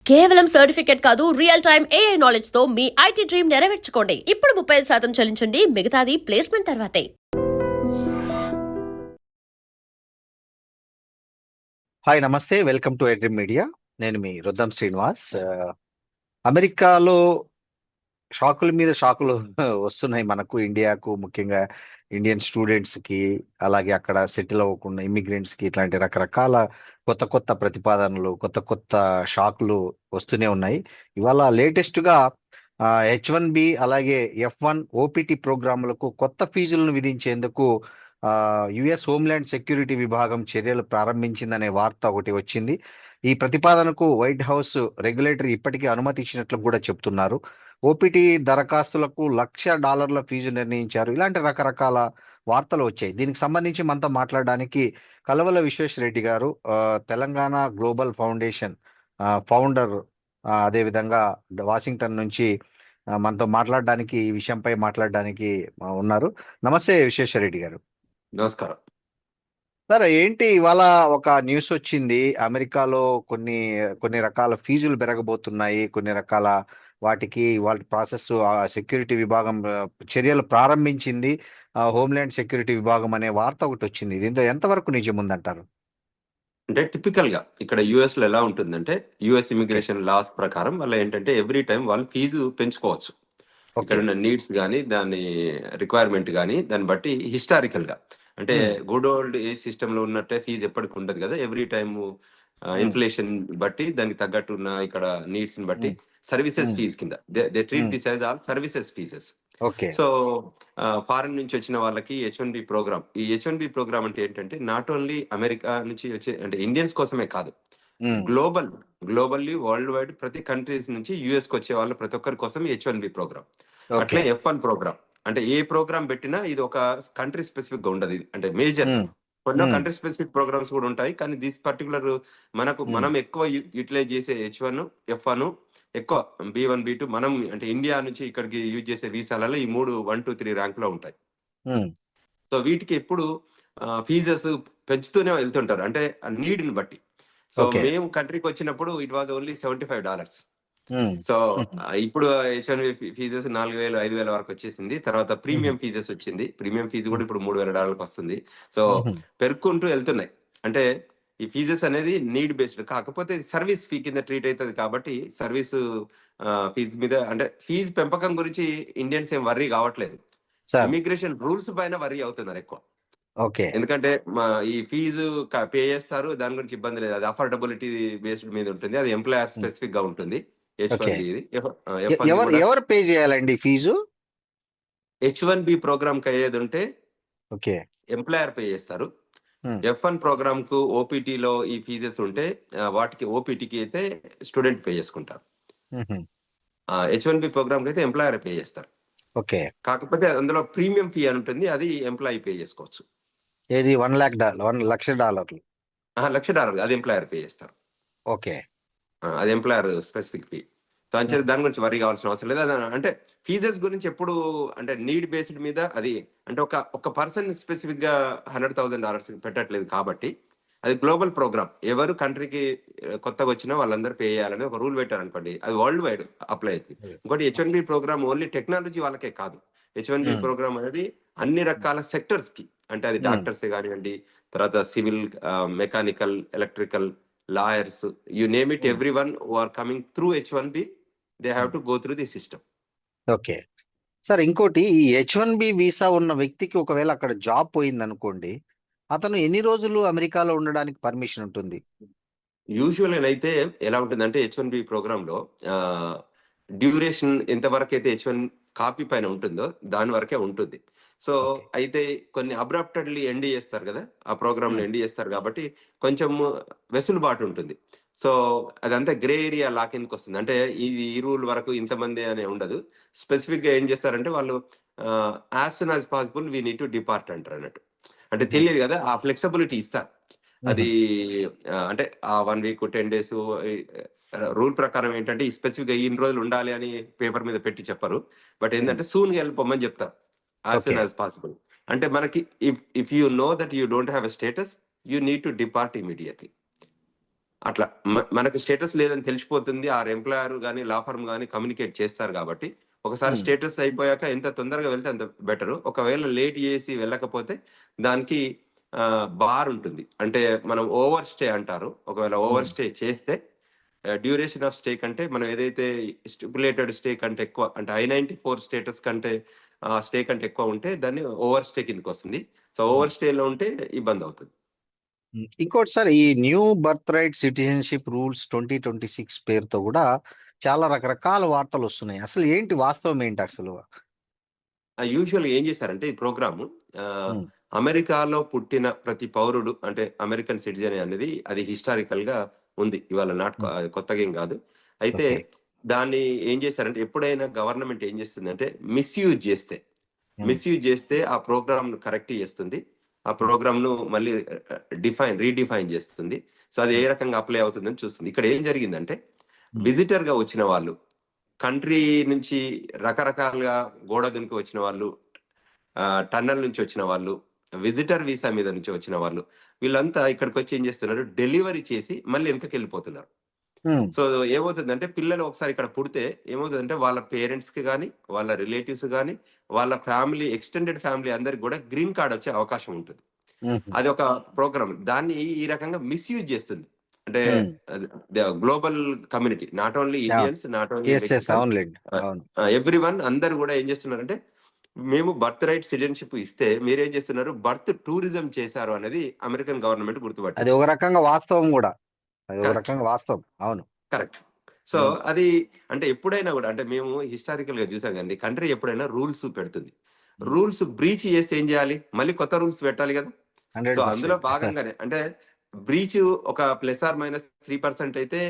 కేవలం సర్టిఫికేట్ కాదు, real time AI knowledge తో మీ ఐటీ డ్రీమ్ నెరవేర్చుకోండి. ఇప్పుడు 35% చెల్లించండి, మిగతాది ప్లేస్మెంట్ తర్వాతే. హాయ్, నమస్తే. Welcome to iDream Media. నేను మీ రుద్దం శ్రీనివాస్. అమెరికాలో షాకుల మీద షాకులు వస్తున్నాయి మనకు, ఇండియాకు, ముఖ్యంగా ఇండియన్ స్టూడెంట్స్ కి, అలాగే అక్కడ సెటిల్ అవ్వకుండా ఇమిగ్రెంట్స్ కి ఇట్లాంటి రకరకాల కొత్త కొత్త ప్రతిపాదనలు, కొత్త కొత్త షాకులు వస్తూనే ఉన్నాయి. ఇవాళ లేటెస్ట్ గా H1B అలాగే F1 ఓపీటీ ప్రోగ్రాములకు కొత్త ఫీజులను విధించేందుకు యుఎస్ హోమ్ల్యాండ్ సెక్యూరిటీ విభాగం చర్యలు ప్రారంభించిందనే వార్త ఒకటి వచ్చింది. ఈ ప్రతిపాదనకు వైట్ హౌస్ రెగ్యులేటరీ ఇప్పటికే అనుమతి ఇచ్చినట్లు కూడా చెప్తున్నారు. ఓపీటీ దరఖాస్తులకు $1,00,000 ఫీజు నిర్ణయించారు. ఇలాంటి రకరకాల వార్తలు వచ్చాయి. దీనికి సంబంధించి మనతో మాట్లాడడానికి కలవల విశ్వేశ్వరరెడ్డి గారు, తెలంగాణ గ్లోబల్ ఫౌండేషన్ ఫౌండర్, అదేవిధంగా వాషింగ్టన్ నుంచి మనతో మాట్లాడడానికి, ఈ విషయంపై మాట్లాడడానికి ఉన్నారు. నమస్తే విశ్వేశ్వరరెడ్డి గారు. నమస్కారం సార్. ఏంటి ఇవాళ ఒక న్యూస్ వచ్చింది, అమెరికాలో కొన్ని రకాల ఫీజులు పెరగబోతున్నాయి, కొన్ని రకాల వాటికి వాళ్ళ ప్రాసెస్ సెక్యూరిటీ విభాగం చర్యలు ప్రారంభించింది, హోమ్ల్యాండ్ సెక్యూరిటీ విభాగం అనే వార్త ఒకటి వచ్చింది. దీంతో ఎంతవరకు నిజం ఉందంటారు? అంటే టిపికల్ గా ఇక్కడ యుఎస్ లో ఎలా ఉంటుందంటే, యుఎస్ ఇమిగ్రేషన్ లాస్ ప్రకారం వాళ్ళు ఏంటంటే ఎవ్రీ టైం వాళ్ళు ఫీజు పెంచుకోవచ్చు. ఇక్కడ ఉన్న నీడ్స్ కానీ, దాని రిక్వైర్మెంట్ కానీ, దాన్ని బట్టి హిస్టారికల్ గా అంటే గుడ్ ఓల్డ్ ఏజ్ సిస్టమ్ లో ఉన్నట్టే ఫీజు ఎప్పటికి ఉండదు కదా. ఎవ్రీ టైమ్ ఇన్ఫ్లేషన్ బట్టి దానికి తగ్గట్టు ఉన్న ఇక్కడ నీడ్స్ ని బట్టి సర్వీసెస్ ఫీజ్ కింద they treat this as all services fees. So foreign నుంచి వచ్చిన వాళ్ళకి H1B ప్రోగ్రామ్, ఈ H1B ప్రోగ్రామ్ అంటే ఏంటంటే నాట్ ఓన్లీ అమెరికా నుంచి వచ్చే అంటే ఇండియన్స్ కోసమే కాదు, గ్లోబల్లీ వరల్డ్ వైడ్ ప్రతి కంట్రీస్ నుంచి యుఎస్ కి వచ్చే వాళ్ళు ప్రతి ఒక్కరి కోసం H1B ప్రోగ్రామ్. అట్లే F1 ప్రోగ్రామ్. అంటే ఏ ప్రోగ్రామ్ పెట్టినా ఇది ఒక కంట్రీ స్పెసిఫిక్ గా ఉండదు. అంటే మేజర్ కొన్ని కంట్రీ స్పెసిఫిక్ ప్రోగ్రామ్స్ కూడా ఉంటాయి, కానీ దిస్ పర్టికులర్ మనం ఎక్కువ యూటిలైజ్ చేసే H1, F1, ఎక్కువ B1, B2 మనం అంటే ఇండియా నుంచి ఇక్కడికి యూజ్ చేసే వీసాలలో ఈ 3 1, 2, 3 ర్యాంక్ లో ఉంటాయి. సో వీటికి ఎప్పుడు ఫీజెస్ పెంచుతూనే వెళ్తుంటారు, అంటే నీడ్ ని బట్టి. సో మేము కంట్రీకి వచ్చినప్పుడు ఇట్ వాజ్ ఓన్లీ $75. సో ఇప్పుడు H1B ఫీజెస్ 4,000 5,000 వరకు వచ్చేసింది. తర్వాత ప్రీమియం ఫీజెస్ వచ్చింది. ప్రీమియం ఫీజు కూడా ఇప్పుడు $3,000 వస్తుంది. సో పెరుక్కుంటూ వెళ్తున్నాయి. అంటే ఈ ఫీజెస్ అనేది నీడ్ బేస్డ్, కాకపోతే సర్వీస్ ఫీ కింద ట్రీట్ అవుతుంది కాబట్టి సర్వీస్ ఫీజు మీద అంటే ఫీజు పెంపకం గురించి ఇండియన్స్ ఏం వర్రీ కావట్లేదు. ఇమిగ్రేషన్ రూల్స్ పైన వర్రీ అవుతున్నారు ఎక్కువ. ఎందుకంటే ఈ ఫీజు పే చేస్తారు, దాని గురించి ఇబ్బంది లేదు. అది అఫోర్డబిలిటీ బేస్డ్ మీద ఉంటుంది, అది ఎంప్లాయర్ స్పెసిఫిక్ గా ఉంటుంది. ఎవరు పే చేయాలండి ఫీజు? H1B ప్రోగ్రామ్ కి అయ్యేది ఉంటే ఎంప్లాయర్ పే చేస్తారు. F1 ప్రోగ్రామ్ కు ఓపీటీలో ఈ ఫీజెస్ ఉంటే వాటికి ఓపీటీకి అయితే స్టూడెంట్ పే చేసుకుంటారు. H1B ప్రోగ్రామ్ కి అయితే ఎంప్లాయర్ పే చేస్తారు. కాకపోతే అందులో ప్రీమియం ఫీ అని ఉంటుంది, అది ఎంప్లాయీ పే చేసుకోవచ్చు. ఏది $1,00,000? $1,00,000 అది ఎంప్లాయర్ పే చేస్తారు. అది ఎంప్లాయర్ స్పెసిఫిక్ ఫీ. సో అంతే, దాని గురించి వరీ కావాల్సిన అవసరం లేదు. అంటే ఫీజెస్ గురించి ఎప్పుడు అంటే నీడ్ బేస్డ్ మీద, అది అంటే ఒక పర్సన్ స్పెసిఫిక్ గా $100,000 పెట్టట్లేదు కాబట్టి అది గ్లోబల్ ప్రోగ్రామ్. ఎవరు కంట్రీకి కొత్తగా వచ్చినా వాళ్ళందరూ పే చేయాలని ఒక రూల్ పెట్టారు అనుకోండి, అది వరల్డ్ వైడ్ అప్లై అవుతుంది. ఇంకోటి H1B ప్రోగ్రామ్ ఓన్లీ టెక్నాలజీ వాళ్ళకే కాదు. H1B ప్రోగ్రామ్ అనేది అన్ని రకాల సెక్టర్స్ కి, అంటే అది డాక్టర్స్ కానివ్వండి, తర్వాత civil, mechanical, electrical, lawyers, you name it, everyone who are coming through H1B, they have to go through the system. Sir, ఇంకోటి, ఈ H1B వీసా ఉన్న వ్యక్తికి ఒకవేళ అక్కడ జాబ్ పోయింది అనుకోండి, అతను ఎన్ని రోజులు అమెరికాలో ఉండడానికి పర్మిషన్ ఉంటుంది? యూజువల్ అయితే ఎలా ఉంటుందంటే H1B ప్రోగ్రామ్ లో డ్యూరేషన్ ఎంతవరకు అయితే H1 కాపీ పైన ఉంటుందో దాని వరకే ఉంటుంది. సో అయితే కొన్ని అబ్రాప్టెడ్లీ ఎండ్ చేస్తారు కదా, ఆ ప్రోగ్రామ్ ఎండ్ చేస్తారు కాబట్టి కొంచెం వెసులుబాటు ఉంటుంది. సో అదంతా గ్రే ఏరియా లా కిందకి వస్తుంది. అంటే ఈ రూల్ వరకు ఇంతమంది అనే ఉండదు. స్పెసిఫిక్ గా ఏం చేస్తారంటే వాళ్ళు as soon as possible we need to depart అంటారు అన్నట్టు. అంటే తెలియదు కదా, ఆ ఫ్లెక్సిబిలిటీ ఇస్తారు. అది అంటే ఆ 1 week 10 days రూల్ ప్రకారం ఏంటంటే ఈ స్పెసిఫిక్ గా ఇన్ని రోజులు ఉండాలి అని పేపర్ మీద పెట్టి చెప్పరు. బట్ ఏంటంటే సూన్ గా వెళ్ళిపోమని చెప్తారు, as soon as possible. అంటే మనకి if you know that you don't have a status, you need to depart immediately. అట్లా మనకు స్టేటస్ లేదని తెలిసిపోతుంది. ఆ ఎంప్లాయర్ గానీ, లా ఫర్మ్ గానీ కమ్యూనికేట్ చేస్తారు కాబట్టి, ఒకసారి ఉమ్, స్టేటస్ అయిపోయాక ఎంత తొందరగా వెళ్తే అంత బెటరు. ఒకవేళ లేట్ చేసి వెళ్ళకపోతే దానికి బార్ ఉంటుంది. అంటే మనం ఓవర్ స్టే అంటారు. ఒకవేళ ఓవర్ ఉమ్, స్టే చేస్తే డ్యూరేషన్ ఆఫ్ స్టే కంటే మనం ఏదైతే స్టిపులేటెడ్ స్టే కంటే ఎక్కువ అంటే I-94 స్టేటస్ కంటే స్టే కంటే ఎక్కువ ఉంటే దాన్ని ఓవర్ స్టే కిందకి వస్తుంది. సో ఉమ్. ఓవర్ స్టేలో ఉంటే ఇబ్బంది అవుతుంది. ఇంకోటి సార్, ఈ new birth right citizenship rules 2026 పేరుతో కూడా చాలా రకరకాల వార్తలు వస్తున్నాయి. అసలు ఏంటి వాస్తవం ఏంటి అసలు? యూజువల్గా ఏం చేశారంటే ఈ ప్రోగ్రాము ఉమ్, అమెరికాలో పుట్టిన ప్రతి పౌరుడు అంటే అమెరికన్ సిటిజన్ అనేది అది హిస్టారికల్ గా ఉంది. ఇవాళ నాట్ ఉమ్, కొత్తగా ఏం కాదు. అయితే ఓకే. దాన్ని ఏం చేశారంటే ఎప్పుడైనా గవర్నమెంట్ ఏం చేస్తుందంటే మిస్యూజ్ చేస్తే ఉమ్, ఆ ప్రోగ్రామ్ ను కరెక్ట్ చేస్తుంది. ఆ ప్రోగ్రామ్ ను మళ్ళీ రీడిఫైన్ చేస్తుంది. సో అది ఏ ఉమ్, రకంగా అప్లై అవుతుందని చూస్తుంది. ఇక్కడ ఏం జరిగిందంటే ఉమ్, విజిటర్ గా వచ్చిన వాళ్ళు, కంట్రీ నుంచి రకరకాలుగా గోడ దునికి వచ్చిన వాళ్ళు, టన్నల్ నుంచి వచ్చిన వాళ్ళు, విజిటర్ వీసా మీద నుంచి వచ్చిన వాళ్ళు, వీళ్ళంతా ఇక్కడికి వచ్చి ఏం చేస్తున్నారు, డెలివరీ చేసి మళ్ళీ వెనకకి వెళ్ళిపోతున్నారు. ఉమ్, సో ఏమవుతుందంటే పిల్లలు ఒకసారి ఇక్కడ పుడితే ఏమవుతుందంటే వాళ్ళ పేరెంట్స్ కి కానీ, వాళ్ళ రిలేటివ్స్ కానీ, వాళ్ళ ఫ్యామిలీ ఎక్స్టెండెడ్ ఫ్యామిలీ అందరికి కూడా గ్రీన్ కార్డ్ వచ్చే అవకాశం ఉంటుంది. ఉమ్, అది ఒక ప్రోగ్రామ్. దాన్ని ఈ రకంగా మిస్యూజ్ చేస్తుంది. అంటే um. Global community, not only అవును. Indians, not only yes, yes, Mexican, అవునులేండి. అవును. ఎవ్రీ వన్ అందరు కూడా ఏం చేస్తున్నారంటే మేము బర్త్ రైట్ సిటిజన్షిప్ ఇస్తే మీరేం చేస్తున్నారు, బర్త్ టూరిజం చేశారు అనేది అమెరికన్ గవర్నమెంట్ అది గుర్తుపట్టింది. ఒక రకంగా వాస్తవం కూడా. అది ఒక కరెక్ట్. రకంగా వాస్తవం. అవును. కరెక్ట్. సో ఉమ్, అది అంటే ఎప్పుడైనా కూడా అంటే మేము హిస్టారికల్ గా చూసాం కండి, కంట్రీ ఎప్పుడైనా రూల్స్ పెడుతుంది. ఉమ్, రూల్స్ బ్రీచ్ చేస్తే ఏం చేయాలి, మళ్ళీ కొత్త రూల్స్ పెట్టాలి కదా. సో అందులో 100%. భాగంగానే అంటే బ్రీచ్ ఒక +or -3% అయితే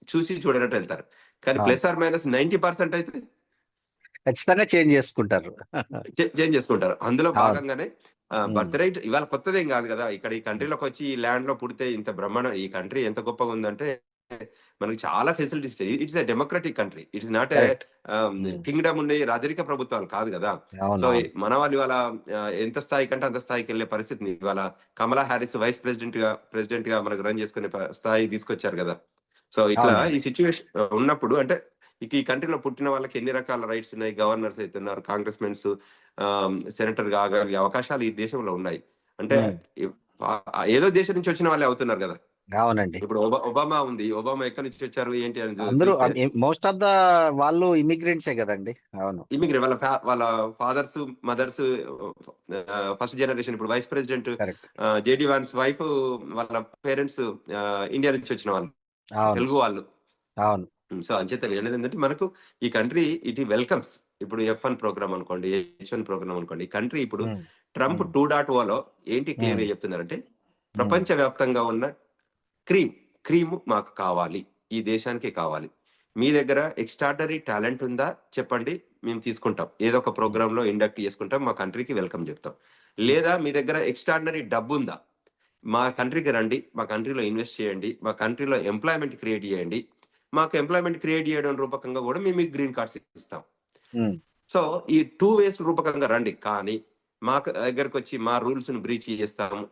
చూసి చూడనట్టు వెళ్తారు. కానీ అవును. +or -90% అయితే ఖచ్చితంగా చేంజ్ చేసుకుంటారు. చేంజ్ చేసుకుంటారు. అందులో అవును. భాగంగానే ఉమ్, బర్త్ రైట్ ఇవాళ కొత్తదేం కాదు కదా. ఇక్కడ ఈ కంట్రీలోకి వచ్చి ఈ ల్యాండ్ లో పుడితే ఇంత బ్రహ్మాండం, ఈ కంట్రీ ఎంత గొప్పగా ఉందంటే మనకి చాలా facilities. It's a democratic country. It is not a correct. Um, Kingdom ఉండే రాజరిక ప్రభుత్వాలు కాదు కదా. సో అవునవును. మన వాళ్ళు ఇవాళ ఎంత స్థాయి కంటే అంత స్థాయికి వెళ్ళే పరిస్థితిని ఇవాళ కమలా హ్యారిస్ వైస్ ప్రెసిడెంట్ గా మనకు రన్ చేసుకునే స్థాయి తీసుకొచ్చారు కదా. సో ఇట్లా అవునండి. ఈ సిచ్యువేషన్ ఉన్నప్పుడు అంటే ఇక ఈ కంట్రీలో పుట్టిన వాళ్ళకి ఎన్ని రకాల రైట్స్ ఉన్నాయి, గవర్నర్స్ అయితే ఉన్నారు, కాంగ్రెస్ మెన్స్, సెనేటర్ కాగలిగే అవకాశాలు ఈ దేశంలో ఉన్నాయి. అంటే ఉమ్, ఏదో దేశం నుంచి వచ్చిన వాళ్ళే అవుతున్నారు కదా. అవునండి. ఇప్పుడు ఒబామా ఉంది. ఒబామా ఎక్కడి నుంచి వచ్చారు ఏంటి అని అందరూ చూస్తే మోస్ట్ ఆఫ్ ద వాళ్ళు ఇమిగ్రెంట్సే కదండి. అవును. ఇమిగ్రేట్ వాళ్ళ ఫాదర్స్, మదర్స్ ఫస్ట్ జనరేషన్. ఇప్పుడు vice president correct. JD Vance wife వాళ్ళ పేరెంట్స్ ఇండియా నుంచి వచ్చిన వాళ్ళు, అవును. తెలుగు వాళ్ళు. అవును. సో అంచేత అనేది ఏంటంటే మనకు ఈ కంట్రీ ఇట్ వెల్కమ్స్. ఇప్పుడు F1 ప్రోగ్రామ్ అనుకోండి, H1 ప్రోగ్రామ్ అనుకోండి, ఈ కంట్రీ ఇప్పుడు ఉమ్, ట్రంప్ ఉమ్, 2.0లో ఏంటి క్లియర్ ఉమ్, గా చెప్తున్నారంటే ఉమ్, ప్రపంచ వ్యాప్తంగా ఉన్న క్రీమ్ మాకు కావాలి, ఈ దేశానికి కావాలి. మీ దగ్గర ఎక్స్ట్రాడనరీ టాలెంట్ ఉందా చెప్పండి, మేము తీసుకుంటాం. ఏదో ఒక ఉమ్, ప్రోగ్రామ్ లో ఇండక్ట్ చేసుకుంటాం, మా కంట్రీకి వెల్కమ్ చెప్తాం. ఉమ్, లేదా మీ దగ్గర ఎక్స్ట్రాడనరీ డబ్బు ఉందా, మా కంట్రీకి రండి, మా కంట్రీలో ఇన్వెస్ట్ చేయండి, మా కంట్రీలో ఎంప్లాయ్మెంట్ క్రియేట్ చేయండి, మాకు ఎంప్లాయ్మెంట్ క్రియేట్ చేయడం రూపకంగా కూడా మేము మీకు గ్రీన్ కార్డ్స్ ఇస్తాం. ఉమ్, సో ఈ 2 వేస్ రూపకంగా రండి, కానీ మా దగ్గరకు వచ్చి మా రూల్స్ ను బ్రీచ్ చేస్తాము,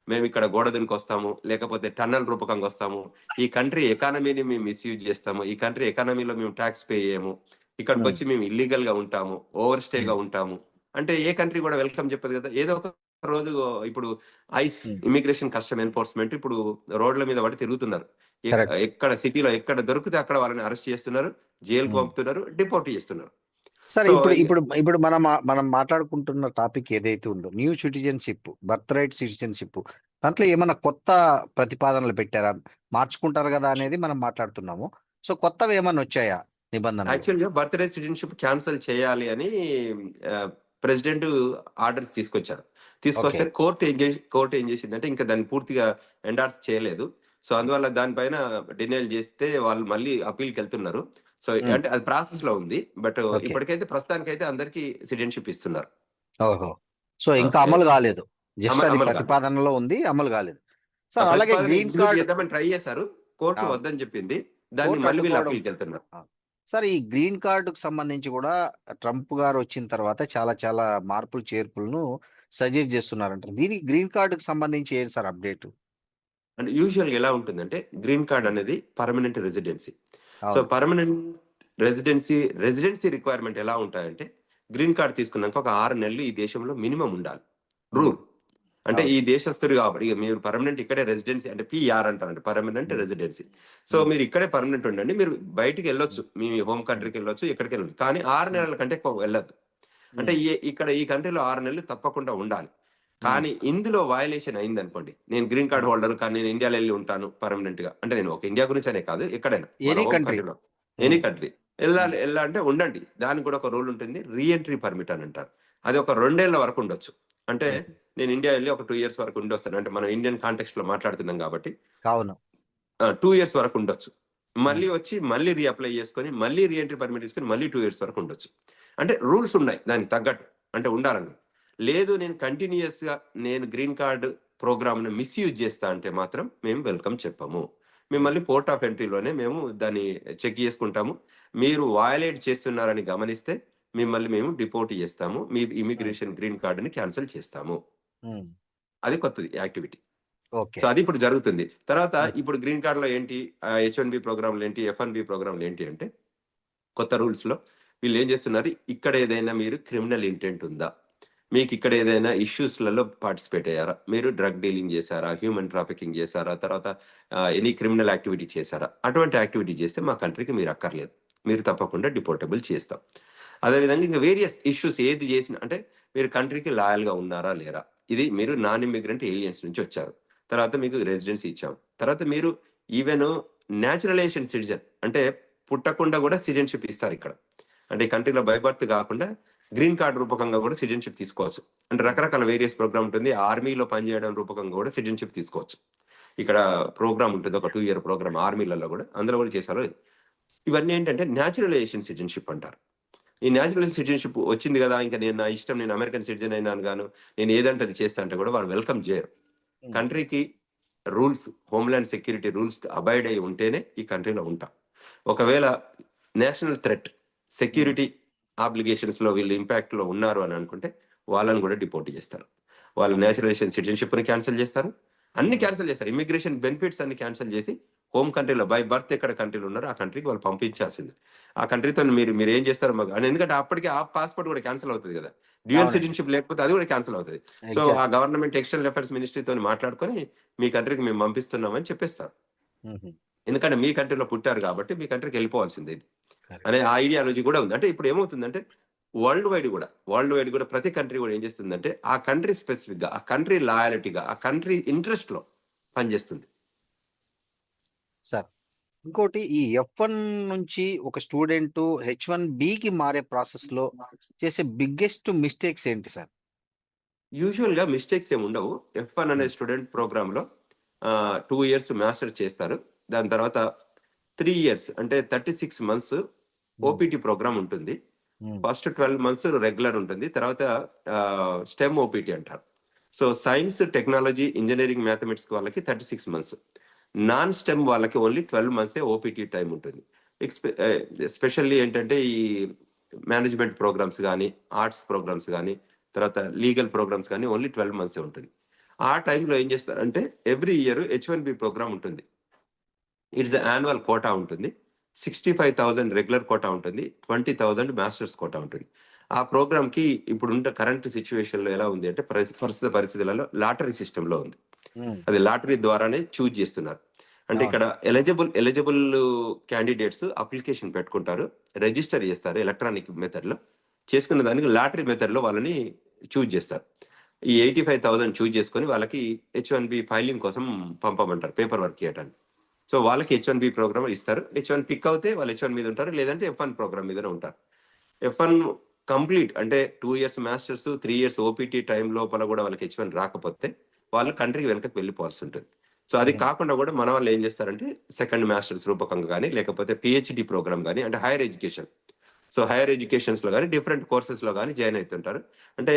మేము ఇక్కడ గోడ దునికి వస్తాము, లేకపోతే టన్నల్ రూపకంగా వస్తాము, ఈ కంట్రీ ఎకానమీని మేము మిస్యూజ్ చేస్తాము, ఈ కంట్రీ ఎకానమీలో మేము ట్యాక్స్ పే చేయము, ఇక్కడికి ఉమ్, వచ్చి మేము ఇల్లీగల్ గా ఉంటాము, ఓవర్ స్టేగా ఉమ్, ఉంటాము అంటే ఏ కంట్రీ కూడా వెల్కమ్ చెప్పదు కదా. ఏదో ఒక రోజు ఇప్పుడు ఐస్ ఉమ్. ఇమిగ్రేషన్ కస్టమ్ ఎన్ఫోర్స్మెంట్ ఇప్పుడు రోడ్ల మీద పడి తిరుగుతున్నారు. కరెక్ట్. ఎక్కడ సిటీలో ఎక్కడ దొరికితే అక్కడ వాళ్ళని అరెస్ట్ చేస్తున్నారు, జైలుకు ఉమ్. పంపుతున్నారు, డిపోర్ట్ చేస్తున్నారు. సరే, సో ఇప్పుడు ఇప్పుడు ఇప్పుడు మనం మాట్లాడుకుంటున్న టాపిక్ ఏదైతే ఉందో new citizenship, birth right citizenship, దాంట్లో ఏమైనా కొత్త ప్రతిపాదనలు పెట్టారా? మార్చుకుంటారు కదా అనేది మనం మాట్లాడుతున్నాము. సో కొత్తవి ఏమైనా వచ్చాయా నిబంధనలు? యాక్చువల్గా బర్త్డే సిటిజన్షిప్ క్యాన్సిల్ చేయాలి అని ప్రెసిడెంట్ ఆర్డర్స్ తీసుకొచ్చారు. ఓకే. తీసుకొస్తే కోర్టు ఏం చేసిందంటే ఇంకా దాన్ని పూర్తిగా ఎండార్స్ చేయలేదు. సో అందువల్ల దానిపైన డినైల్ చేస్తే వాళ్ళు మళ్ళీ అప్పీల్కి వెళ్తున్నారు. సో ఉమ్, అంటే అది ప్రాసెస్ లో ఉంది. But okay. ఇప్పటికైతే ప్రస్తుతానికైతే అందరికీ సిటిజన్షిప్ ఇస్తున్నారు. ఓహో. సో ఆ, ఇంకా ఏ- అమలు కాలేదు. జస్ట్ అది అమలు కాలేదు. ప్రతిపాదనలో ఉంది, అమలు కాలేదు. ఆ సార్ అలాగే ప్రతిపాదన గ్రీన్ ఇంక్లూడ్ కార్డ్. చేద్దామని ట్రై చేశారు, కోర్టు అవును. వద్దని చెప్పింది. దాన్ని కోర్టు మళ్ళీ వీళ్ళు అడ్డుకోవడం. అప్పీల్కి వెళ్తున్నారు. ఆ. సార్, ఈ గ్రీన్ కార్డుకు సంబంధించి కూడా ట్రంప్ గారు వచ్చిన తర్వాత చాలా చాలా మార్పులు చేర్పులను సజెస్ట్ చేస్తున్నారంటారు. దీనికి గ్రీన్ కార్డుకు సంబంధించి ఏంటి సార్ అప్డేట్? అంటే యూజువల్గా ఎలా ఉంటుందంటే గ్రీన్ కార్డ్ అనేది పర్మనెంట్ రెసిడెన్సీ. సో అవును. పర్మనెంట్ రెసిడెన్సీ రిక్వైర్మెంట్ ఎలా ఉంటాయంటే గ్రీన్ కార్డ్ తీసుకున్నాక ఒక 6 నెలలు ఈ దేశంలో మినిమం ఉండాలి రూల్. అంటే అవును. ఈ దేశస్తుడు కాబట్టి ఇక మీరు పర్మనెంట్ ఇక్కడే రెసిడెన్సీ అంటే పిఆర్ అంటారంటే పర్మనెంట్ రెసిడెన్సీ. సో మీరు ఇక్కడే పర్మనెంట్ ఉండండి, మీరు బయటికి వెళ్ళొచ్చు, మీ హోమ్ కంట్రీకి వెళ్ళొచ్చు, ఎక్కడికి వెళ్ళొచ్చు, కానీ 6 నెలల కంటే ఎక్కువ వెళ్ళొద్దు. అంటే ఇక్కడ ఈ కంట్రీలో 6 నెలలు తప్పకుండా ఉండాలి. కానీ ఇందులో వయలేషన్ అయింది అనుకోండి, నేను గ్రీన్ కార్డ్ హోల్డర్ కానీ నేను ఇండియాలో వెళ్ళి ఉంటాను పర్మనెంట్ గా, అంటే నేను ఒక ఇండియా గురించి అనే కాదు ఎక్కడైనా ఎనీ కంట్రీ. కంట్రీలో ఎనీ కంట్రీ వెళ్ళాలి అంటే ఉండండి, దానికి కూడా ఒక రూల్ ఉంటుంది, రీఎంట్రీ పర్మిట్ అని అంటారు. అది ఒక 2 ఏళ్ల వరకు ఉండొచ్చు. అంటే నేను ఇండియా వెళ్ళి ఒక 2 years వరకు ఉండి వస్తాను, అంటే మనం ఇండియన్ కాంటెక్స్ట్ లో మాట్లాడుతున్నాం కాబట్టి అవును. 2 years వరకు ఉండొచ్చు. మళ్ళీ వచ్చి మళ్ళీ రీఅప్లై చేసుకొని మళ్ళీ రీఎంట్రీ పర్మిట్ తీసుకొని మళ్ళీ 2 years వరకు ఉండొచ్చు. అంటే రూల్స్ ఉన్నాయి దానికి తగ్గట్టు, అంటే ఉండాలని. లేదు నేను కంటిన్యూస్ గా నేను గ్రీన్ కార్డ్ ప్రోగ్రామ్ ను మిస్యూజ్ చేస్తా అంటే మాత్రం మేము వెల్కమ్ చెప్పము. మిమ్మల్ని పోర్ట్ ఆఫ్ ఎంట్రీలోనే మేము దాన్ని చెక్ చేసుకుంటాము. మీరు వయలేట్ చేస్తున్నారని గమనిస్తే మిమ్మల్ని మేము డిపోర్ట్ చేస్తాము, మీ ఇమిగ్రేషన్ గ్రీన్ కార్డుని క్యాన్సిల్ చేస్తాము. అది కొత్తది యాక్టివిటీ. ఓకే. సో అది ఇప్పుడు జరుగుతుంది. తర్వాత ఇప్పుడు గ్రీన్ కార్డ్ లో ఏంటి, H1B ప్రోగ్రాంలు ఏంటి, F1B ప్రోగ్రాంలు ఏంటి అంటే కొత్త రూల్స్ లో వీళ్ళు ఏం చేస్తున్నారు, ఇక్కడ ఏదైనా మీరు క్రిమినల్ ఇంటెంట్ ఉందా, మీకు ఇక్కడ ఏదైనా ఇష్యూస్లలో పార్టిసిపేట్ అయ్యారా, మీరు డ్రగ్ డీలింగ్ చేశారా, హ్యూమన్ ట్రాఫికింగ్ చేశారా, తర్వాత ఎనీ క్రిమినల్ యాక్టివిటీ చేశారా, అటువంటి యాక్టివిటీ చేస్తే మా కంట్రీకి మీరు అక్కర్లేదు, మీరు తప్పకుండా డిపోర్టబుల్ చేస్తాం. అదేవిధంగా ఇంకా వేరియస్ ఇష్యూస్ ఏది చేసినా, అంటే మీరు కంట్రీకి లాయల్గా ఉన్నారా లేరా, ఇది మీరు నాన్ ఇమిగ్రెంట్ ఏలియన్స్ నుంచి వచ్చారు, తర్వాత మీకు రెసిడెన్సీ ఇచ్చాం, తర్వాత మీరు ఈవెన్ న్యాచురలైజేషన్ సిటిజన్ అంటే పుట్టకుండా కూడా సిటిజన్షిప్ ఇస్తారు ఇక్కడ. అంటే ఈ కంట్రీలో బై బర్త్ కాకుండా గ్రీన్ కార్డ్ రూపకంగా కూడా సిటిజన్షిప్ తీసుకోవచ్చు. అంటే రకరకాల వేరియస్ ప్రోగ్రామ్ ఉంటుంది, ఆర్మీలో పనిచేయడం రూపకంగా కూడా సిటిజన్షిప్ తీసుకోవచ్చు. ఇక్కడ ప్రోగ్రామ్ ఉంటుంది, ఒక 2 year ప్రోగ్రామ్ ఆర్మీలలో కూడా, అందులో కూడా చేశారు. ఇవన్నీ ఏంటంటే న్యాచురలైజేషన్ సిటిజన్షిప్ అంటారు. ఈ న్యాచురల్ సిటిజన్షిప్ వచ్చింది కదా, ఇంకా నేను నా ఇష్టం, నేను అమెరికన్ సిటిజన్ అయినాను గాను, నేను ఏదంటే అది చేస్తా అంటే కూడా వాళ్ళు వెల్కమ్ చేయరు. కంట్రీకి rules, homeland security rules abide అయి ఉంటేనే ఈ కంట్రీలో ఉంటాం. ఒకవేళ నేషనల్ థ్రెట్, సెక్యూరిటీ ఆబ్లిగేషన్స్ లో వీళ్ళు ఇంపాక్ట్ లో ఉన్నారు అని అనుకుంటే వాళ్ళని కూడా డిపోర్ట్ చేస్తారు. వాళ్ళ నేచురలైజేషన్ సిటిజన్షిప్ ని క్యాన్సిల్ చేస్తారు, అన్ని క్యాన్సిల్ చేస్తారు, ఇమిగ్రేషన్ బెనిఫిట్స్ అన్ని క్యాన్సిల్ చేసి హోమ్ కంట్రీలో బై బర్త్ ఎక్కడ కంట్రీలో ఉన్నారో ఆ కంట్రీకి వాళ్ళు పంపించాల్సింది. ఆ కంట్రీతో మీరు ఏం చేస్తారు మాకు అని, ఎందుకంటే అప్పటికి ఆ పాస్పోర్ట్ కూడా క్యాన్సిల్ అవుతుంది కదా, డ్యూయల్ సిటిజన్షిప్ లేకపోతే అది కూడా క్యాన్సిల్ అవుతుంది. సో ఆ గవర్నమెంట్ ఎక్స్టర్నల్ అఫైర్స్ మినిస్ట్రీతో మాట్లాడుకొని మీ కంట్రీకి మేము పంపిస్తున్నామని చెప్పేస్తారు. ఎందుకంటే మీ కంట్రీలో పుట్టారు కాబట్టి మీ కంట్రీకి వెళ్ళిపోవాల్సిందే అనే ఆ ఐడియాలజీ కూడా ఉంది. అంటే ఇప్పుడు ఏమవుతుందంటే వరల్డ్ వైడ్ కూడా ప్రతి కంట్రీ కూడా ఏం చేస్తుందంటే ఆ కంట్రీ స్పెసిఫిక్ గా, ఆ కంట్రీ లాయలిటీగా, ఆ కంట్రీ ఇంట్రెస్ట్ లో పనిచేస్తుంది. సార్ ఇంకోటి, ఈ F1 నుంచి ఒక స్టూడెంట్ H1Bకి మారే ప్రాసెస్ లో చేసే బిగ్గెస్ట్ మిస్టేక్స్ ఏంటి సార్? యూజువల్ గా మిస్టేక్స్ ఏమి ఉండవు. F1 అనే స్టూడెంట్ ప్రోగ్రామ్ లో 2 years మాస్టర్ చేస్తారు. దాని తర్వాత 3 years అంటే 36 months ఓపీటీ ప్రోగ్రామ్ ఉంటుంది. ఫస్ట్ 12 months రెగ్యులర్ ఉంటుంది, తర్వాత స్టెమ్ ఓపీటీ అంటారు. So science, technology, engineering, mathematics వాళ్ళకి 36 months, నాన్ స్టెమ్ వాళ్ళకి ఓన్లీ 12 months ఓపీటీ టైం ఉంటుంది. ఎస్పెషల్లీ ఏంటంటే ఈ మేనేజ్మెంట్ ప్రోగ్రామ్స్ కానీ, ఆర్ట్స్ ప్రోగ్రామ్స్ కానీ, తర్వాత లీగల్ ప్రోగ్రామ్స్ కానీ ఓన్లీ 12 months ఉంటుంది. ఆ టైంలో ఏం చేస్తారంటే ఎవ్రీ ఇయర్ H1B ప్రోగ్రామ్ ఉంటుంది. ఇట్స్ యాన్యువల్ కోటా ఉంటుంది, 65,000 రెగ్యులర్ కోటా ఉంటుంది, 20,000 మాస్టర్స్ కోటా ఉంటుంది. ఆ ప్రోగ్రామ్ కి ఇప్పుడున్న కరెంట్ సిచ్యువేషన్ లో ఎలా ఉంది అంటే ప్రస్తుత పరిస్థితులలో లాటరీ సిస్టమ్ లో ఉంది. అది లాటరీ ద్వారానే చూజ్ చేస్తున్నారు. అంటే ఇక్కడ ఎలిజిబుల్ క్యాండిడేట్స్ అప్లికేషన్ పెట్టుకుంటారు, రిజిస్టర్ చేస్తారు ఎలక్ట్రానిక్ మెథడ్ లో, చేసుకున్న దానికి లాటరీ మెథడ్ లో వాళ్ళని చూజ్ చేస్తారు. ఈ 85,000 చూజ్ చేసుకొని వాళ్ళకి H1B ఫైలింగ్ కోసం పంపమంటారు, పేపర్ వర్క్ చేయడానికి. సో వాళ్ళకి H1B ప్రోగ్రామ్ ఇస్తారు. H1 పిక్ అవుతే వాళ్ళు H1 మీద ఉంటారు, లేదంటే F1 ప్రోగ్రామ్ మీదనే ఉంటారు. F1 కంప్లీట్ అంటే 2 years masters, 3 years OPT time లోపల కూడా వాళ్ళకి H1 రాకపోతే వాళ్ళు కంట్రీకి వెనకకి వెళ్ళిపోవాల్సి ఉంటుంది. సో అది కాకుండా కూడా మన వాళ్ళు ఏం చేస్తారంటే సెకండ్ మాస్టర్స్ రూపకంగా కానీ, లేకపోతే PhD ప్రోగ్రామ్ కానీ, అంటే higher education, so hire educations లో కానీ డిఫరెంట్ కోర్సెస్ లో కానీ జాయిన్ అవుతుంటారు. అంటే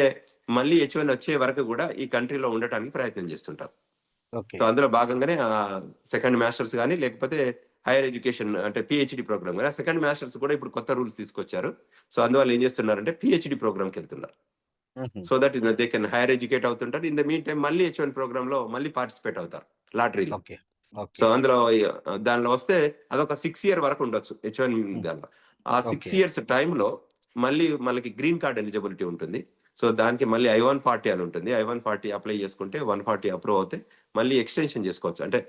మళ్ళీ H1 వచ్చే వరకు కూడా ఈ కంట్రీలో ఉండటానికి ప్రయత్నం చేస్తుంటారు. సో అందులో భాగంగానే సెకండ్ మాస్టర్స్ కానీ, లేకపోతే హైయర్ ఎడ్యుకేషన్ అంటే PhD ప్రోగ్రామ్ కానీ, సెకండ్ మాస్టర్స్ కూడా ఇప్పుడు కొత్త రూల్స్ తీసుకొచ్చారు. సో అందువల్ల ఏం చేస్తున్నారంటే PhD ప్రోగ్రామ్కి వెళ్తున్నారు. So that they can hire educate అవుతుంటారు. ఇన్ ద మీన్ టైం మళ్ళీ H1 ప్రోగ్రామ్ లో మళ్ళీ పార్టిసిపేట్ అవుతారు. లాటరీలో. ఓకే. So okay. అందులో దానిలో వస్తే అదొక 6 year వరకు ఉండొచ్చు H1 దానిలో. ఆ 6 ఓకే. years టైంలో మళ్ళీ మనకి గ్రీన్ కార్డ్ ఎలిజిబిలిటీ ఉంటుంది. సో దానికి మళ్ళీ I-140 అని ఉంటుంది. I-140 అప్లై చేసుకుంటే 140 అప్రూవ్ అవుతే మళ్ళీ ఎక్స్టెన్షన్ చేసుకోవచ్చు. అంటే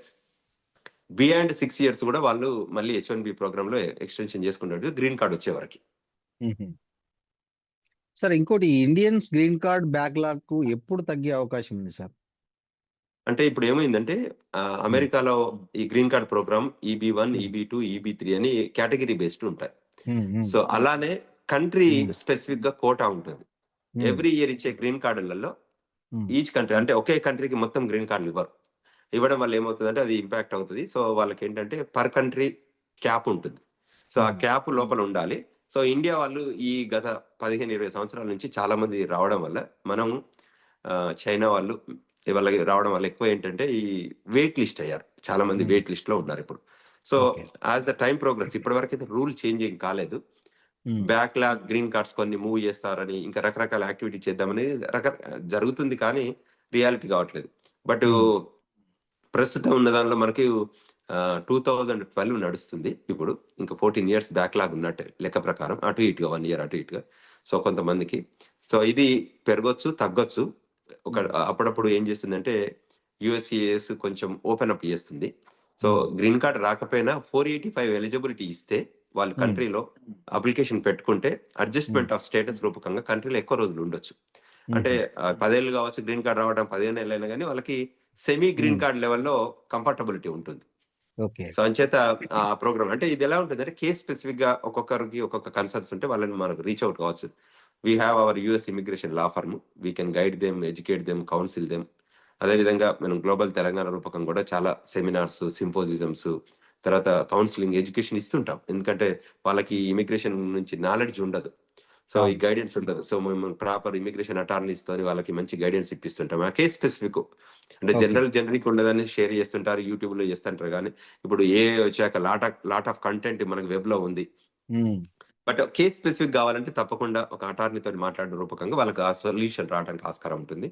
బియాండ్ 6 years కూడా వాళ్ళు మళ్ళీ H1B ప్రోగ్రామ్ లో ఎక్స్టెన్షన్ చేసుకుంటారు గ్రీన్ కార్డ్ వచ్చే వరకు. సార్ ఇంకోటి, ఇండియన్స్ గ్రీన్ కార్డ్ బ్యాక్లాగ్ కు ఎప్పుడు తగ్గే అవకాశం ఉంది సార్? అంటే ఇప్పుడు ఏమైందంటే అమెరికాలో ఈ green card programme EB1, EB2, EB3 అని కేటగిరీ బేస్డ్ ఉంటాయి. సో అలానే కంట్రీ స్పెసిఫిక్ గా కోటా ఉంటుంది. ఎవ్రీ ఇయర్ ఇచ్చే గ్రీన్ కార్డులలో ఈచ్ కంట్రీ, అంటే ఒకే కంట్రీకి మొత్తం గ్రీన్ కార్డులు ఇవ్వడం వల్ల ఏమవుతుందంటే అది ఇంపాక్ట్ అవుతుంది. సో వాళ్ళకి ఏంటంటే పర్ కంట్రీ క్యాప్ ఉంటుంది. సో ఆ క్యాప్ లోపల ఉండాలి. సో ఇండియా వాళ్ళు ఈ గత 15-20 సంవత్సరాల నుంచి చాలా మంది రావడం వల్ల మనం చైనా వాళ్ళు వాళ్ళకి రావడం వల్ల ఎక్కువ ఏంటంటే ఈ వెయిట్ లిస్ట్ అయ్యారు. చాలా మంది వెయిట్ లిస్ట్ లో ఉన్నారు ఇప్పుడు. So as the time progress ఇప్పటి వరకు అయితే రూల్ చేంజింగ్ కాలేదు. బ్యాక్లాగ్ గ్రీన్ కార్డ్స్ కొన్ని మూవ్ చేస్తారని, ఇంకా రకరకాల యాక్టివిటీ చేద్దామని జరుగుతుంది, కానీ రియాలిటీ కావట్లేదు. బట్ ప్రస్తుతం ఉన్న దానిలో మనకి 2012 నడుస్తుంది ఇప్పుడు. ఇంకా 14 years బ్యాక్లాగ్ ఉన్నట్టే లెక్క ప్రకారం, అటు ఇటుగా 1 year అటు ఇటుగా. సో కొంతమందికి సో ఇది పెరగొచ్చు తగ్గొచ్చు. అప్పుడప్పుడు ఏం చేస్తుందంటే USCIS కొంచెం ఓపెన్ అప్ చేస్తుంది. సో గ్రీన్ కార్డ్ రాకపోయినా 485 ఎలిజిబిలిటీ ఇస్తే వాళ్ళ కంట్రీలో అప్లికేషన్ పెట్టుకుంటే అడ్జస్ట్మెంట్ ఆఫ్ స్టేటస్ రూపకంగా కంట్రీలో ఎక్కువ రోజులు ఉండొచ్చు. అంటే 10 ఏళ్ళు కావచ్చు గ్రీన్ కార్డ్ రావడం, 15 ఏళ్ళైనా కానీ వాళ్ళకి సెమీ గ్రీన్ కార్డ్ లెవెల్లో కంఫర్టబిలిటీ ఉంటుంది. సో అంచేత ఆ ప్రోగ్రామ్ అంటే ఇది ఎలా ఉంటుంది అంటే కేస్ స్పెసిఫిక్ గా ఒక్కొక్కరికి ఒక్కొక్క కన్సర్న్స్ ఉంటే వాళ్ళని మనకు రీచ్ అవుట్ కావచ్చు. We have our US immigration law firm, we can guide them, educate them, counsel them. అదేవిధంగా మనం గ్లోబల్ తెలంగాణ రూపకం కూడా చాలా సెమినార్స్, సింపోజిజమ్స్, తర్వాత కౌన్సిలింగ్, ఎడ్యుకేషన్ ఇస్తుంటాం. ఎందుకంటే వాళ్ళకి ఇమిగ్రేషన్ నుంచి నాలెడ్జ్ ఉండదు. సో ఈ గైడెన్స్ ఉండదు. సో మేము ప్రాపర్ ఇమిగ్రేషన్ అటార్నీస్ తోని వాళ్ళకి మంచి గైడెన్స్ ఇప్పిస్తుంటాం. ఆ కేస్ స్పెసిఫిక్ అంటే జనరిక్ ఉండదని షేర్ చేస్తుంటారు, యూట్యూబ్ లో చేస్తుంటారు. కానీ ఇప్పుడు వచ్చాక లాట్ ఆఫ్ కంటెంట్ మనకి వెబ్ లో ఉంది. బట్ కేస్ స్పెసిఫిక్ కావాలంటే తప్పకుండా ఒక అటార్నీతో మాట్లాడిన రూపకంగా వాళ్ళకి ఆ సొల్యూషన్ రావడానికి ఆస్కారం ఉంటుంది.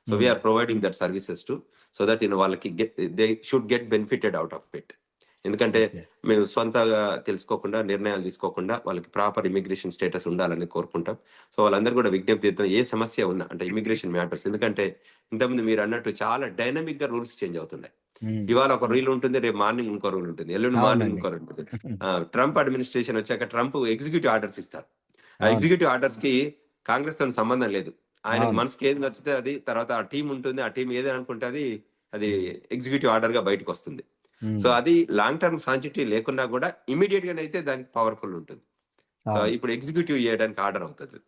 So we're providing that services to so that వాళ్ళకి they should get benefited out of it. ఎందుకంటే మేము స్వంతగా తెలుసుకోకుండా నిర్ణయాలు తీసుకోకుండా వాళ్ళకి ప్రాపర్ ఇమిగ్రేషన్ స్టేటస్ ఉండాలని కోరుకుంటాం. సో వాళ్ళందరూ కూడా విజ్ఞప్తి చేద్దాం, ఏ సమస్య ఉన్నా అంటే ఇమిగ్రేషన్ మ్యాటర్స్. ఎందుకంటే ఇంతకుముందు మీరు అన్నట్టు చాలా డైనమిక్ గా రూల్స్ చేంజ్ అవుతున్నాయి. ఇవాళ ఒక రూల్ ఉంటుంది, రేపు మార్నింగ్ ఇంకో రూల్ ఉంటుంది, ఎల్లుండి మార్నింగ్ ఇంకో రూల్ ఉంటుంది. ట్రంప్ అడ్మినిస్ట్రేషన్ వచ్చాక ట్రంప్ ఎగ్జిక్యూటివ్ ఆర్డర్స్ ఇస్తారు. ఆ ఎగ్జిక్యూటివ్ ఆర్డర్స్ కి కాంగ్రెస్ తో సంబంధం లేదు. ఆయనకు మనసుకి ఏది నచ్చితే అది, తర్వాత ఆ టీం ఉంటుంది, ఆ టీం ఏది అనుకుంటే అది ఎగ్జిక్యూటివ్ ఆర్డర్ గా బయటకు వస్తుంది. సో అది లాంగ్ టర్మ్ సాంచిటీ లేకున్నా కూడా ఇమీడియట్ గా అయితే దానికి పవర్ఫుల్ ఉంటుంది. సో ఇప్పుడు ఎగ్జిక్యూటివ్ చేయడానికి ఆర్డర్ అవుతుంది.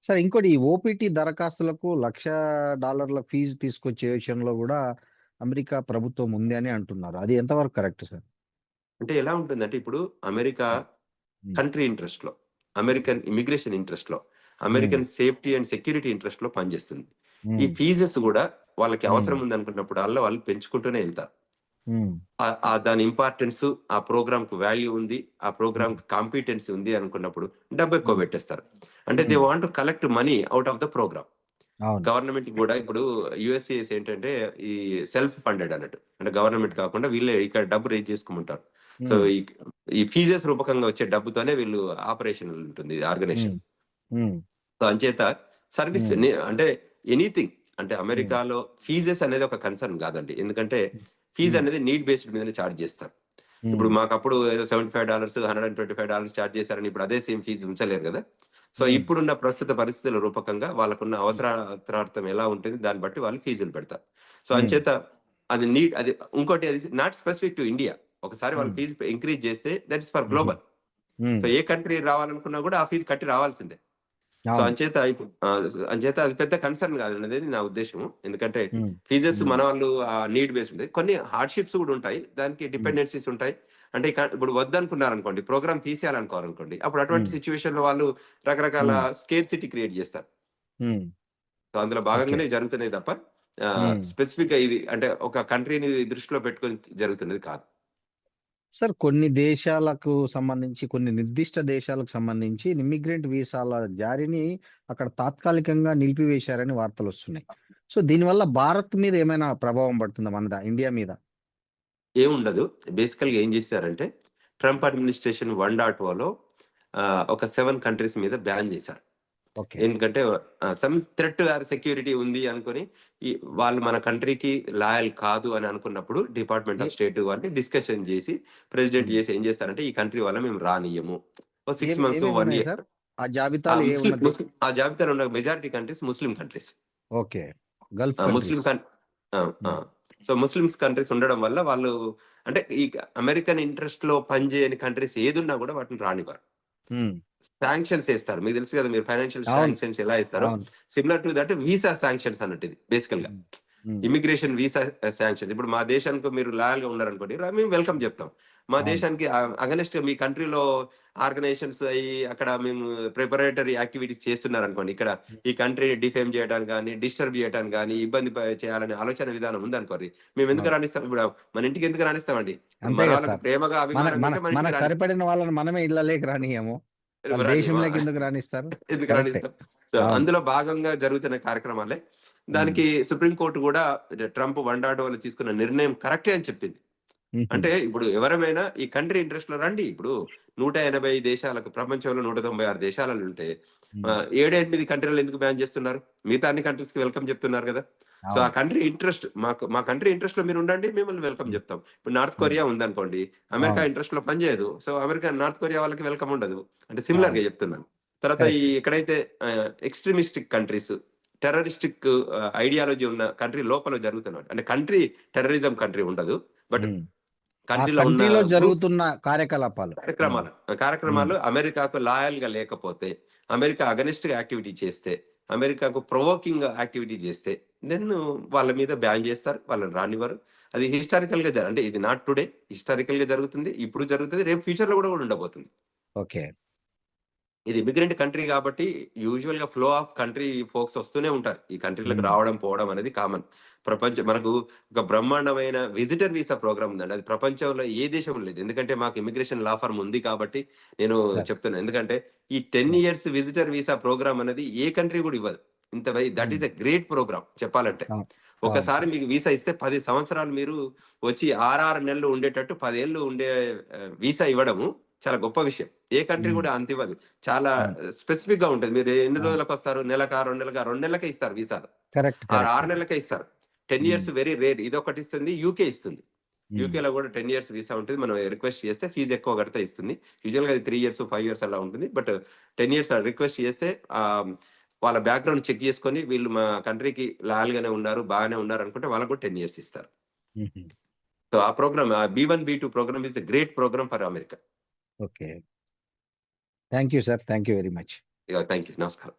సార్ ఇంకోటి, OPT దరఖాస్తులకు $1,00,000 ఫీజు తీసుకొచ్చే విషయంలో కూడా అమెరికా ప్రభుత్వం ఉంది అని అంటున్నారు. అది ఎంతవరకు కరెక్ట్ సార్? అంటే ఎలా ఉంటుందంటే ఇప్పుడు అమెరికా కంట్రీ ఇంట్రెస్ట్ లో, అమెరికన్ ఇమిగ్రేషన్ ఇంట్రెస్ట్ లో, American safety and security interest లో పనిచేస్తుంది. ఈ ఫీజెస్ కూడా వాళ్ళకి అవసరం ఉంది అనుకున్నప్పుడు వాళ్ళు పెంచుకుంటూనే వెళ్తారు. దాని ఇంపార్టెన్స్, ఆ ప్రోగ్రామ్ కు వాల్యూ ఉంది, ఆ ప్రోగ్రామ్ కి కాంపిటెన్సీ ఉంది అనుకున్నప్పుడు డబ్బు ఎక్కువ పెట్టేస్తారు. అంటే they want to collect money out of the programme. Government కూడా ఇప్పుడు USCIS ఏంటంటే ఈ సెల్ఫ్ ఫండెడ్ అన్నట్టు, అంటే గవర్నమెంట్ కాకుండా వీళ్ళే ఇక్కడ డబ్బు రేజ్ చేసుకుంటారు. సో ఈ ఫీజెస్ రూపకంగా వచ్చే డబ్బుతోనే వీళ్ళు ఆపరేషన్ ఉంటుంది ఆర్గనైజేషన్. సో అంచేత సర్వీస్ అంటే ఎనీథింగ్ అంటే అమెరికాలో ఫీజెస్ అనేది ఒక కన్సర్న్ కాదండి. ఎందుకంటే ఫీజు అనేది నీడ్ బేస్డ్ మీదనే ఛార్జ్ చేస్తారు. ఇప్పుడు మాకు అప్పుడు ఏదో $75, $125 ఛార్జ్ చేశారని ఇప్పుడు అదే సేమ్ ఫీజు ఉంచలేరు కదా. సో ఇప్పుడున్న ప్రస్తుత పరిస్థితుల రూపకంగా వాళ్ళకున్న అవసరార్థం ఎలా ఉంటుంది దాన్ని బట్టి వాళ్ళు ఫీజులు పెడతారు. సో అంచేత అది ఇంకోటి అది నాట్ స్పెసిఫిక్ టు ఇండియా. ఒకసారి వాళ్ళు ఫీజు ఇంక్రీజ్ చేస్తే that is for global. So a country రావాలనుకున్నా కూడా ఆ ఫీజు కట్టి రావాల్సిందే. సో అంచేత అది పెద్ద కన్సర్న్ కాదు అనేది నా ఉద్దేశం. ఎందుకంటే ఫీజెస్ మన వాళ్ళు నీడ్ బేస్డ్ ఉంటుంది. కొన్ని హార్డ్షిప్స్ కూడా ఉంటాయి, దానికి డిపెండెన్సీస్ ఉంటాయి. అంటే ఇప్పుడు వద్దనుకున్నారు అనుకోండి, ప్రోగ్రామ్ తీసేయాలనుకోవాలనుకోండి, అప్పుడు అటువంటి సిచ్యువేషన్ లో వాళ్ళు రకరకాల స్కేర్సిటీ క్రియేట్ చేస్తారు. సో అందులో భాగంగానే జరుగుతున్నాయి తప్ప స్పెసిఫిక్ గా ఇది అంటే ఒక కంట్రీని దృష్టిలో పెట్టుకొని జరుగుతున్నది కాదు. సార్ కొన్ని దేశాలకు సంబంధించి, కొన్ని నిర్దిష్ట దేశాలకు సంబంధించి ఇమిగ్రెంట్ వీసాల జారీని అక్కడ తాత్కాలికంగా నిలిపివేశారని వార్తలు వస్తున్నాయి. సో దీనివల్ల భారత్ మీద ఏమైనా ప్రభావం పడుతుందా మన ఇండియా మీద? ఏముండదు. బేసికల్‌గా ఏం చేశారంటే, ట్రంప్ అడ్మినిస్ట్రేషన్ 1.0లో ఒక 7 కంట్రీస్ మీద బ్యాన్ చేశారు. ఓకే. ఎందుకంటే సమ్ థ్రెట్ ఆర్ సెక్యూరిటీ ఉంది అనుకోని, ఈ వాళ్ళు మన కంట్రీకి లాయల్ కాదు అని అనుకున్నప్పుడు డిపార్ట్మెంట్ ఆఫ్ స్టేట్ వారిని డిస్కషన్ చేసి, ప్రెసిడెంట్ చేసి ఏం చేస్తారంటే, ఈ కంట్రీ వల్ల మేము రానియ్యము. ఓ 6 మంత్స్, ఏమేమి 1 ఉన్నాయి ఇయర్. సార్ ఆ జాబితాలో ఏ ఉన్నది? ఆ జాబితాలో ఉన్న majority countries Muslim countries. Okay. Gulf Muslim countries. So Muslims countries ఉండడం వల్ల వాళ్ళు అంటే ఈ అమెరికన్ ఇంట్రెస్ట్ లో పనిచేయని కంట్రీస్ ఏదున్నా కూడా వాటిని రానివ్వరు. శాంక్షన్స్ వేస్తారు. మీకు తెలుసు కదా, మీరు ఫైనాన్షియల్ అవును. శాంక్షన్స్ ఎలా ఇస్తారో అవును. Similar to that visa sanctions అన్నట్టు ఇది బేసికల్ గా. Immigration visa sanction. ఇప్పుడు మా దేశానికి మీరు లాయల్ గా ఉన్నారనుకోండి, మేము వెల్కమ్ చెప్తాం. మా అవును. దేశానికి అగనెస్ట్ మీ కంట్రీలో ఆర్గనైజేషన్స్ అయ్యి అక్కడ మేము ప్రిపరేటరీ యాక్టివిటీస్ చేస్తున్నారు అనుకోండి, ఇక్కడ ఈ కంట్రీని డిఫేమ్ చేయడానికి కానీ, డిస్టర్బ్ చేయడానికి కానీ, ఇబ్బంది చేయాలనే ఆలోచన విధానం ఉందనుకోండి, మేము ఎందుకు అవును. రాణిస్తాం? ఇప్పుడు మన ఇంటికి ఎందుకు రాణిస్తామండి? అంతే మన కదా వాళ్ళకి సార్. ప్రేమగా మన అభిమానంగా మన ఉంటే మన ఇంటికి మనకు సరిపడిన వాళ్ళని మనమే ఇళ్ళలోకి రానియము. వాళ్ళ దేశంలోకి ఎందుకు రాణిస్తారు? ఎందుకు కరెక్టే. రాణిస్తాం? సో అవును. అందులో భాగంగా జరుగుతున్న కార్యక్రమాలే. దానికి సుప్రీంకోర్టు కూడా ట్రంప్ 1.0 తీసుకున్న నిర్ణయం కరెక్టే అని చెప్పింది. అంటే ఇప్పుడు ఎవరమైనా ఈ కంట్రీ ఇంట్రెస్ట్ లో రండి. ఇప్పుడు 180 దేశాలకు, ప్రపంచంలో 196 దేశాలలో ఉంటే 7-8 కంట్రీలు ఎందుకు బ్యాన్ చేస్తున్నారు? మిగతా అన్ని కంట్రీస్ కి వెల్కమ్ చెప్తున్నారు కదా. సో ఆ అవును. కంట్రీ ఇంట్రెస్ట్, మా కంట్రీ ఇంట్రెస్ట్ లో మీరు ఉండండి, మిమ్మల్ని వెల్కమ్ చెప్తాం. ఇప్పుడు నార్త్ కొరియా ఉందనుకోండి, అమెరికా అవును. ఇంట్రెస్ట్ లో పనిచేయదు. సో నార్త్ కొరియా వాళ్ళకి వెల్కమ్ ఉండదు. అంటే సిమిలర్ గా అవును. చెప్తున్నాను. తర్వాత ఈ కరెక్ట్. ఎక్కడైతే ఎక్స్ట్రీమిస్టిక్ కంట్రీస్, టెర్రరిస్టిక్ ఐడియాలజీ ఉన్న కంట్రీ లోపల జరుగుతున్నారు. అంటే కంట్రీ టెర్రరిజం కంట్రీ ఉండదు, బట్ ఆ కంట్రీలో ఉన్న కంట్రీలో గ్రూప్స్, జరుగుతున్న కార్యకలాపాలు. కార్యక్రమాలు అమెరికాకు లాయల్ గా లేకపోతే, అమెరికా అగనిస్ట్ గా యాక్టివిటీ చేస్తే, అమెరికాకు ప్రొవోకింగ్ యాక్టివిటీ చేస్తే, దెన్ వాళ్ళ మీద బ్యాన్ చేస్తారు, వాళ్ళని రానివ్వరు. అది హిస్టారికల్ గా అంటే ఇది నాట్ టుడే, హిస్టారికల్ గా జరుగుతుంది, ఇప్పుడు జరుగుతుంది, రేపు ఫ్యూచర్ లో కూడా ఉండబోతుంది. ఓకే. ఇది ఇమిగ్రెంట్ కంట్రీ కాబట్టి యూజువల్ గా ఫ్లో ఆఫ్ కంట్రీ ఫోక్స్ వస్తూనే ఉంటారు. ఈ కంట్రీలకు రావడం పోవడం అనేది కామన్. మనకు ఒక బ్రహ్మాండమైన విజిటర్ వీసా ప్రోగ్రామ్ ఉందండి. అది ప్రపంచంలో ఏ దేశం లేదు. ఎందుకంటే మాకు ఇమిగ్రేషన్ లా ఫర్మ్ ఉంది కాబట్టి నేను చెప్తున్నాను. ఎందుకంటే ఈ 10 years విజిటర్ వీసా ప్రోగ్రామ్ అనేది ఏ కంట్రీ కూడా ఇవ్వదు. That is a great programme చెప్పాలంటే. ఒకసారి మీకు వీసా ఇస్తే 10 సంవత్సరాలు మీరు వచ్చి 6 నెలలు ఉండేటట్టు 10 ఏళ్ళు ఉండే వీసా ఇవ్వడము చాలా గొప్ప విషయం. ఏ కంట్రీ కూడా అంత ఇవ్వదు. చాలా స్పెసిఫిక్ గా ఉంటుంది. మీరు ఎన్ని రోజులకు వస్తారు? నెలకా, 2 నెలలకా? 2 నెలలకే ఇస్తారు వీసాలు. 6 నెలలకే ఇస్తారు. 10 years వెరీ రేర్. ఇది ఒకటి ఇస్తుంది, యూకే ఇస్తుంది. యూకేలో కూడా 10 years వీసా ఉంటుంది. మనం రిక్వెస్ట్ చేస్తే ఫీజు ఎక్కువ కడితే ఇస్తుంది. యూజువల్ గా 3 years 5 years అలా ఉంటుంది. బట్ 10 years రిక్వెస్ట్ చేస్తే వాళ్ళ బ్యాక్గ్రౌండ్ చెక్ చేసుకొని వీళ్ళు మా కంట్రీకి లాయల్ గానే ఉన్నారు, బాగానే ఉన్నారు అనుకుంటే వాళ్ళకు కూడా 10 years ఇస్తారు. సో ఆ programme B1 B2 programme is a great programme for America. Okay. Thank you sir. Thank you very much. Thank you. నమస్కారం.